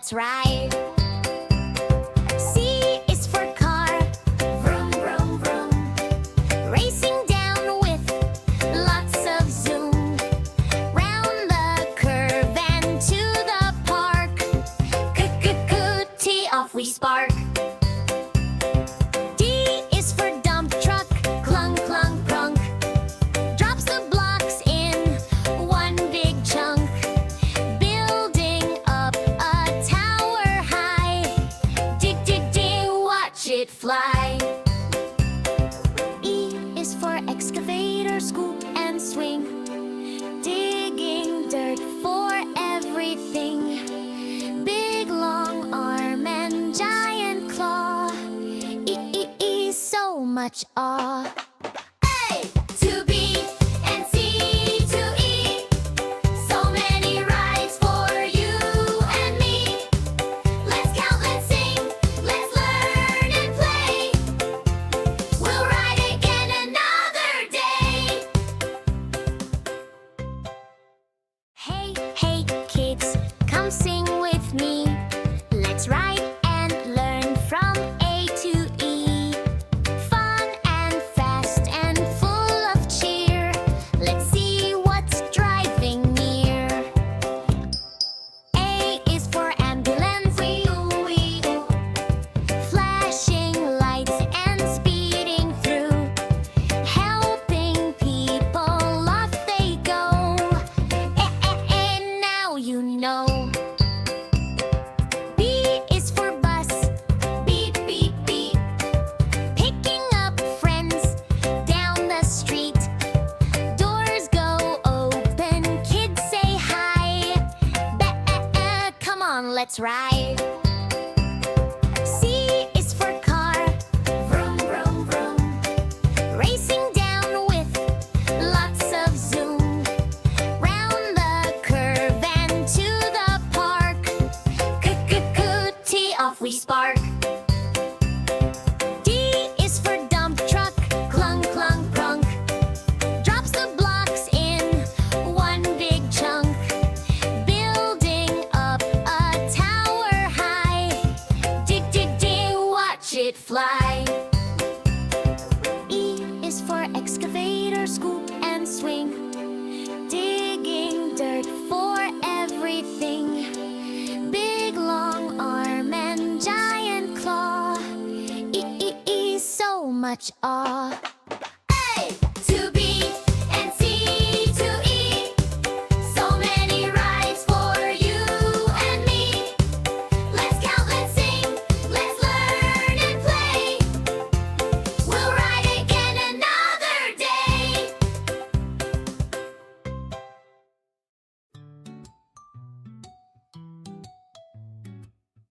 let's ride. C is for car, vroom, vroom, vroom. Racing down with lots of zoom. Round the curve and to the park. Tee off we spark. D is for dump truck, clunk, clunk, crunk. Drops the blocks in one big chunk. Building up a tower high. Dig, dig, dig, watch it fly. E is for excavator, scoop and swing. Digging dirt for everything. Big long arm and giant claw. So much awe. A to B and C to E. So many rides for you and me. Let's count, let's sing, let's learn and play. We'll ride again another day. Hey, hey kids, come sing with me. Let's ride and learn from A to E. Fun and fast and full of cheer. Let's see what's driving near. A is for ambulance, wee-oo, wee-oo. Flashing lights and speeding through. Helping people, off they go. Now you know. B is for bus, beep, beep, beep. Picking up friends down the street. Doors go open, kids say hi. Come on, let's ride. C is for car, vroom, vroom, vroom. Racing down with lots of zoom. Round the curve and to the park. Tee off we spark. D is for dump truck, clunk, clunk, crunk. Drops the blocks in one big chunk. Building up a tower high. Dig, dig, dig, watch it fly. E is for excavator, scoop